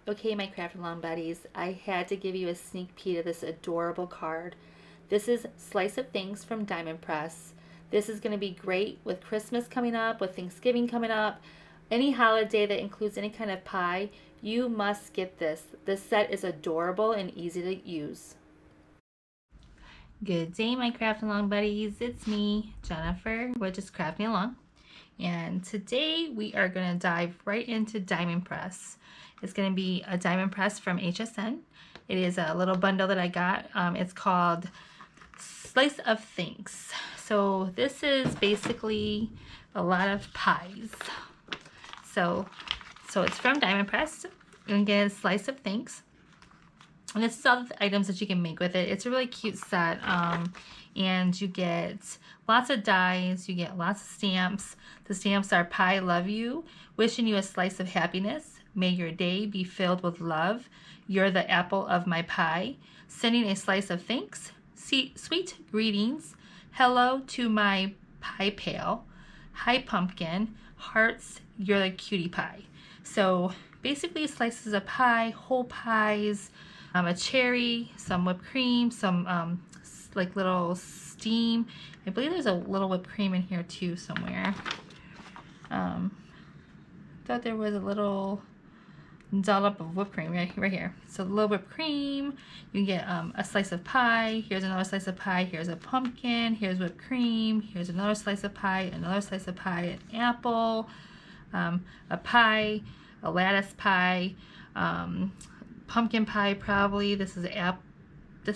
Okay, my craft along buddies, I had to give you a sneak peek of this adorable card. This is Slice of Things from Diamond Press. This is going to be great with Christmas coming up, with Thanksgiving coming up, any holiday that includes any kind of pie. You must get this. This set is adorable and easy to use. Good day, my craft along buddies. It's me, Jennifer. We're just crafting along. And today we are going to dive right into Diamond Press. It's going to be a Diamond Press from HSN. It is a little bundle that I got. It's called Slice of Things. So this is basically a lot of pies. So it's from Diamond Press. And again, Slice of Things. And this is all the items that you can make with it. It's a really cute set. And you get lots of dies, you get lots of stamps. The stamps are Pie Love You, Wishing You a Slice of Happiness, May Your Day Be Filled with Love, You're the Apple of My Pie, Sending a Slice of Thanks, Sweet Greetings, Hello to My Pie Pail, Hi Pumpkin, Hearts, You're the Cutie Pie. So basically slices of pie, whole pies, a cherry, some whipped cream, some like little steam. I believe there's a little whipped cream in here too somewhere. Thought there was a little dollop of whipped cream right here. So a little whipped cream. You get a slice of pie. Here's another slice of pie. Here's a pumpkin. Here's whipped cream. Here's another slice of pie. Another slice of pie. An apple. A pie. A lattice pie. Pumpkin pie probably. This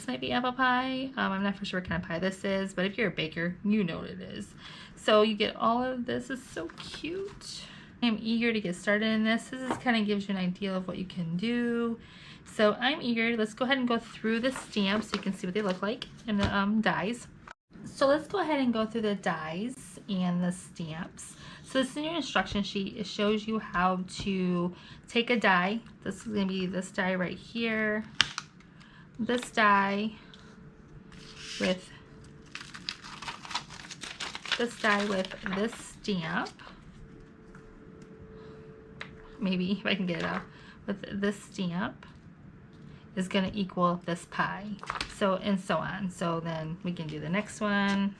might be apple pie. I'm not for sure what kind of pie this is, but if you're a baker, you know what it is. So you get all of this. It's so cute. I'm eager to get started in this. This kind of gives you an idea of what you can do. So I'm eager. Let's go ahead and go through the stamps so you can see what they look like and the dies. So let's go ahead and go through the dies and the stamps. So this is in your instruction sheet. It shows you how to take a die. This is going to be this die right here. This die with this stamp. Maybe if I can get it out. With this stamp is going to equal this pie. So and so on. So then we can do the next one.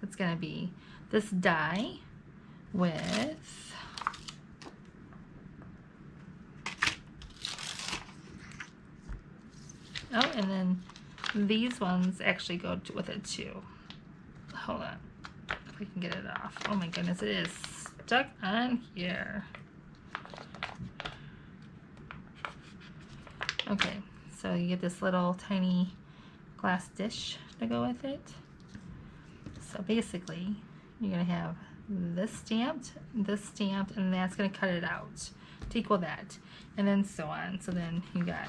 It's going to be this die with and then these ones actually go with it too. Hold on. If we can get it off. Oh my goodness, it is stuck on here. Okay, so you get this little tiny glass dish to go with it. So basically, you're going to have this stamped, and that's going to cut it out to equal that. And then so on. So then you got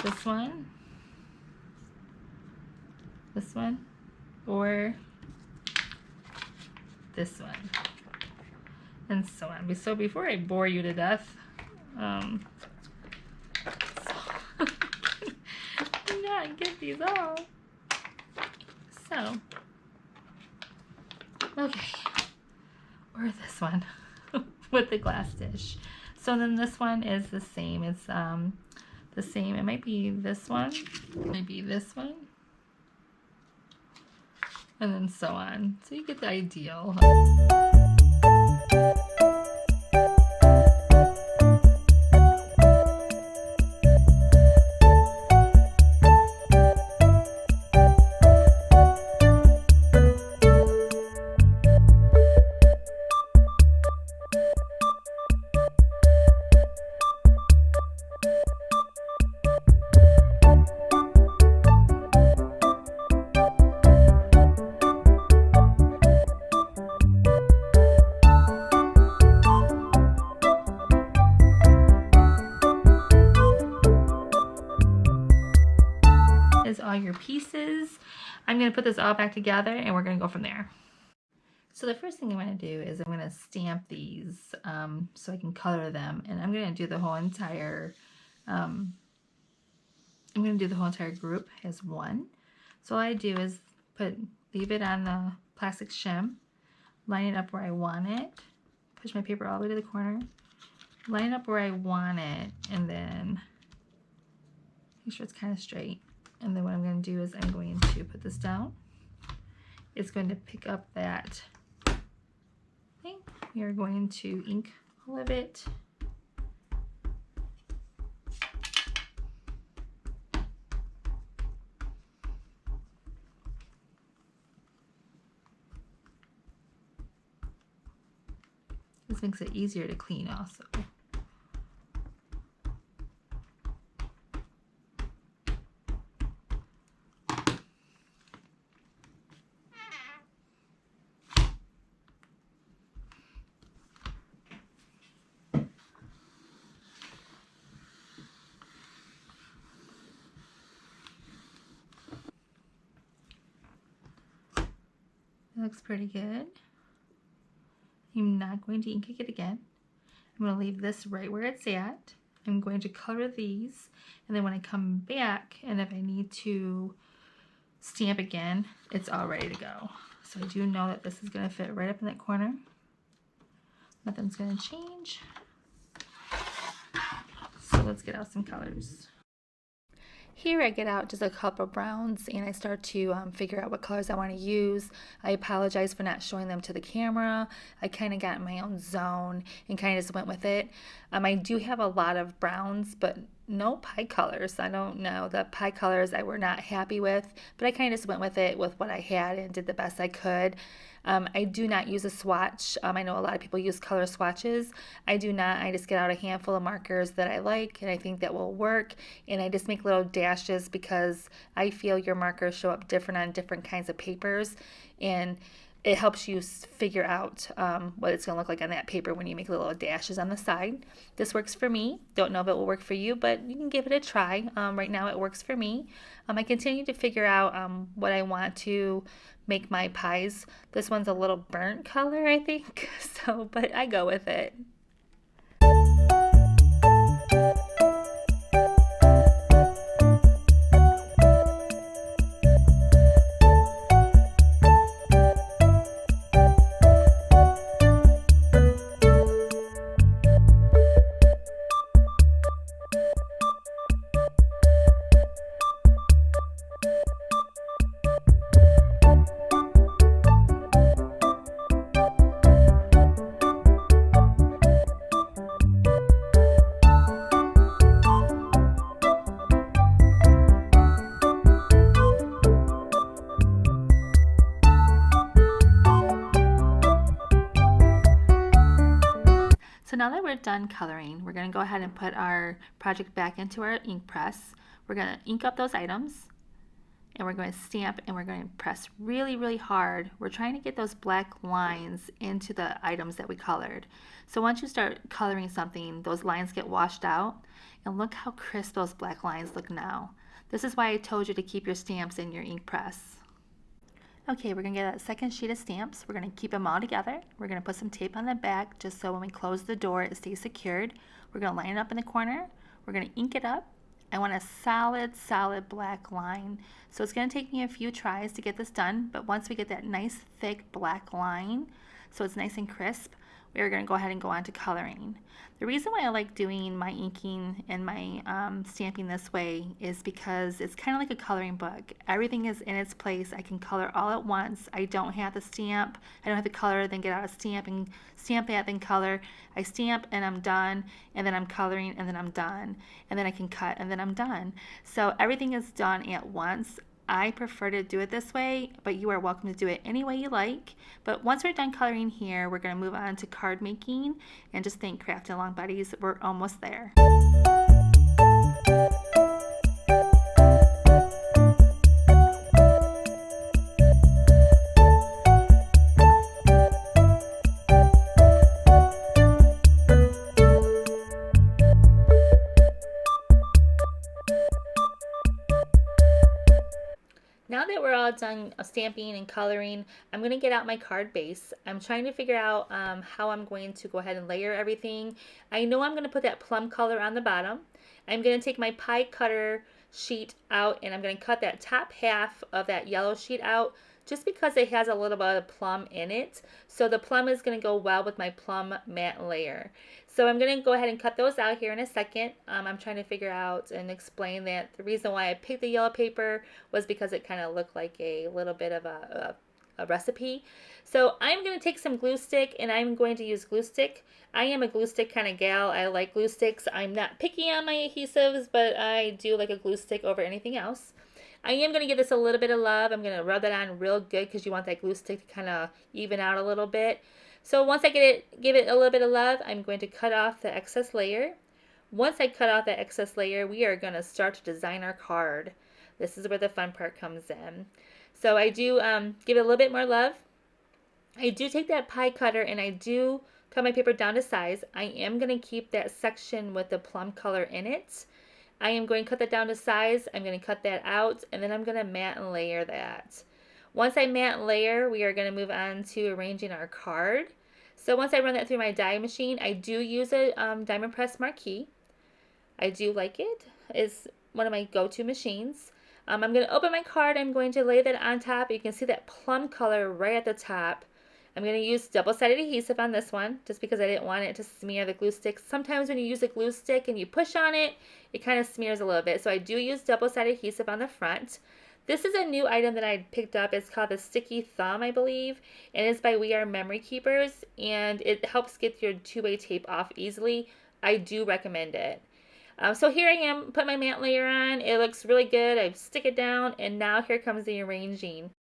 this one, or this one, and so on. So before I bore you to death, do not get these all. So, okay, or this one with the glass dish. So then this one is the same. It's the same. It might be this one, maybe this one, and then so on. So you get the ideal. Is all your pieces. I'm going to put this all back together and we're going to go from there. So the first thing I'm going to do is I'm going to stamp these so I can color them, and I'm going to do the whole entire group as one. So all I do is leave it on the plastic shim, line it up where I want it, push my paper all the way to the corner, line it up where I want it, and then make sure it's kind of straight. And then what I'm going to do is I'm going to put this down. It's going to pick up that thing. We are going to ink all of it. This makes it easier to clean also. That looks pretty good. I'm not going to ink it again. I'm going to leave this right where it's at. I'm going to color these, and then when I come back, and if I need to stamp again, it's all ready to go. So I do know that this is going to fit right up in that corner. Nothing's going to change. So let's get out some colors. Here I get out just a couple of browns and I start to figure out what colors I want to use. I apologize for not showing them to the camera. I kind of got in my own zone and kind of just went with it. I do have a lot of browns, but no pie colors. I don't know. The pie colors I were not happy with, but I kind of just went with it with what I had and did the best I could. I do not use a swatch. I know a lot of people use color swatches. I do not. I just get out a handful of markers that I like and I think that will work, and I just make little dashes because I feel your markers show up different on different kinds of papers, and it helps you figure out what it's going to look like on that paper when you make little dashes on the side. This works for me. Don't know if it will work for you, but you can give it a try. Right now it works for me. I continue to figure out what I want to make my pies. This one's a little burnt color, I think, so, but I go with it. So now that we're done coloring, we're going to go ahead and put our project back into our ink press. We're going to ink up those items, and we're going to stamp, and we're going to press really, really hard. We're trying to get those black lines into the items that we colored. So once you start coloring something, those lines get washed out, and look how crisp those black lines look now. This is why I told you to keep your stamps in your ink press. Okay, we're going to get a second sheet of stamps. We're going to keep them all together. We're going to put some tape on the back just so when we close the door it stays secured. We're going to line it up in the corner. We're going to ink it up. I want a solid black line. So it's going to take me a few tries to get this done, but once we get that nice thick black line, so it's nice and crisp, we're going to go ahead and go on to coloring. The reason why I like doing my inking and my stamping this way is because it's kind of like a coloring book. Everything is in its place. I can color all at once. I don't have to stamp. I don't have to color, then get out a stamp and stamp that, then color. I stamp and I'm done, and then I'm coloring and then I'm done, and then I can cut and then I'm done. So everything is done at once. I prefer to do it this way, but you are welcome to do it any way you like. But once we're done coloring here, we're going to move on to card making, and just think, Crafting Along buddies, we're almost there. Now that we're all done stamping and coloring, I'm going to get out my card base. I'm trying to figure out how I'm going to go ahead and layer everything. I know I'm going to put that plum color on the bottom. I'm going to take my pie cutter sheet out, and I'm going to cut that top half of that yellow sheet out just because it has a little bit of plum in it. So the plum is going to go well with my plum matte layer. So I'm going to go ahead and cut those out here in a second. I'm trying to figure out and explain that the reason why I picked the yellow paper was because it kind of looked like a little bit of a recipe. So I'm going to take some glue stick and I'm going to use glue stick. I am a glue stick kind of gal. I like glue sticks. I'm not picky on my adhesives, but I do like a glue stick over anything else. I am going to give this a little bit of love. I'm going to rub that on real good because you want that glue stick to kind of even out a little bit. So once I give it a little bit of love, I'm going to cut off the excess layer. Once I cut off the excess layer, we are going to start to design our card. This is where the fun part comes in. So I do give it a little bit more love. I do take that pie cutter and I do cut my paper down to size. I am going to keep that section with the plum color in it. I am going to cut that down to size. I'm going to cut that out and then I'm going to matte and layer that. Once I matte and layer, we are going to move on to arranging our card. So once I run that through my die machine, I do use a Diamond Press Marquise. I do like it. It's one of my go-to machines. I'm going to open my card. I'm going to lay that on top. You can see that plum color right at the top. I'm going to use double-sided adhesive on this one just because I didn't want it to smear the glue stick. Sometimes when you use a glue stick and you push on it, it kind of smears a little bit. So I do use double-sided adhesive on the front. This is a new item that I picked up. It's called the Sticky Thumb, I believe, and it's by We Are Memory Keepers, and it helps get your two-way tape off easily. I do recommend it. So here I am, put my matte layer on. It looks really good. I stick it down, and now here comes the arranging.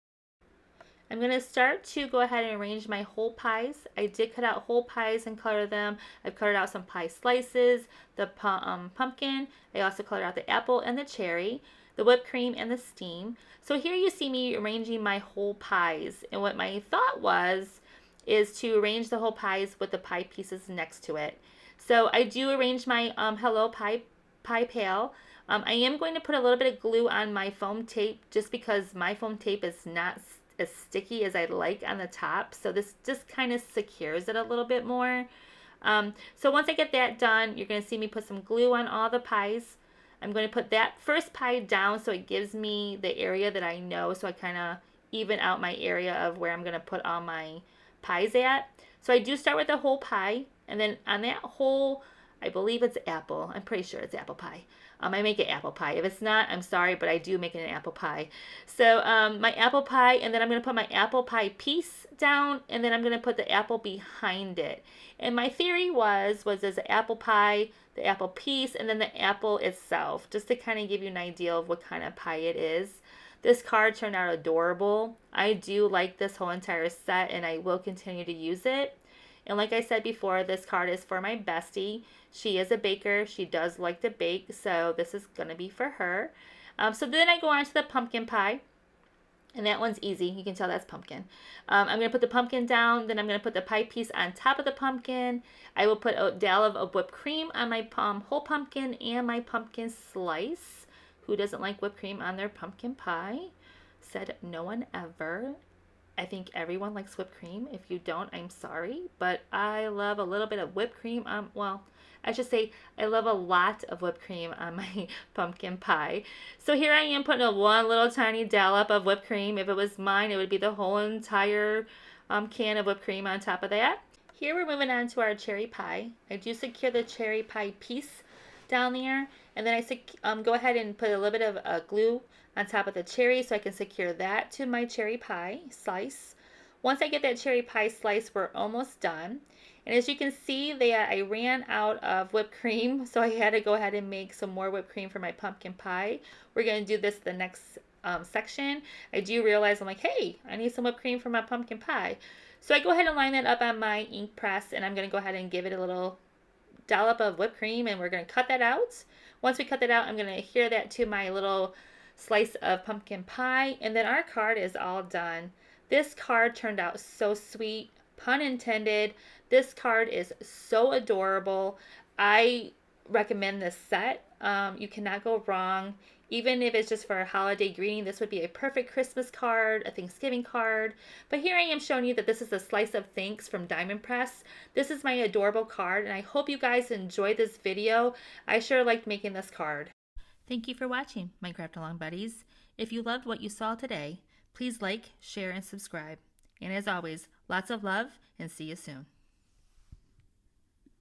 I'm going to start to go ahead and arrange my whole pies. I did cut out whole pies and color them. I've colored out some pie slices, the pumpkin. I also colored out the apple and the cherry, the whipped cream and the steam. So here you see me arranging my whole pies. And what my thought was is to arrange the whole pies with the pie pieces next to it. So I do arrange my Hello Pie pail. I am going to put a little bit of glue on my foam tape just because my foam tape is not as sticky as I'd like on the top. So this just kind of secures it a little bit more. So once I get that done, you're going to see me put some glue on all the pies. I'm going to put that first pie down so it gives me the area that I know, so I kind of even out my area of where I'm going to put all my pies at. So I do start with the whole pie, and then on that whole, I believe it's apple. I'm pretty sure it's apple pie. I make it apple pie. If it's not, I'm sorry, but I do make it an apple pie. So my apple pie, and then I'm going to put my apple pie piece down, and then I'm going to put the apple behind it. And my theory was there's the apple pie, the apple piece, and then the apple itself, just to kind of give you an idea of what kind of pie it is. This card turned out adorable. I do like this whole entire set, and I will continue to use it. And like I said before, this card is for my bestie. She is a baker. She does like to bake, so this is going to be for her. So then I go on to the pumpkin pie. And that one's easy. You can tell that's pumpkin. I'm going to put the pumpkin down. Then I'm going to put the pie piece on top of the pumpkin. I will put a dollop of whipped cream on my whole pumpkin and my pumpkin slice. Who doesn't like whipped cream on their pumpkin pie? Said no one ever. I think everyone likes whipped cream. If you don't, I'm sorry. But I love a little bit of whipped cream. Well, I should say I love a lot of whipped cream on my pumpkin pie. So here I am putting one little tiny dollop of whipped cream. If it was mine, it would be the whole entire can of whipped cream on top of that. Here we're moving on to our cherry pie. I do secure the cherry pie piece down there. And then I go ahead and put a little bit of glue on top of the cherry so I can secure that to my cherry pie slice. Once I get that cherry pie slice, we're almost done. And as you can see, I ran out of whipped cream, so I had to go ahead and make some more whipped cream for my pumpkin pie. We're going to do this the next section. I do realize, I'm like, hey, I need some whipped cream for my pumpkin pie. So I go ahead and line that up on my ink press, and I'm going to go ahead and give it a little dollop of whipped cream, and we're going to cut that out. Once we cut that out, I'm going to adhere that to my little slice of pumpkin pie, and then our card is all done. This card turned out so sweet, pun intended. This card is so adorable. I recommend this set. You cannot go wrong. Even if it's just for a holiday greeting, this would be a perfect Christmas card, a Thanksgiving card. But here I am showing you that this is a slice of thanks from Diamond Press. This is my adorable card, and I hope you guys enjoyed this video. I sure liked making this card. Thank you for watching, my Craft Along buddies. If you loved what you saw today, Please like, share, and subscribe. And as always, lots of love and see you soon.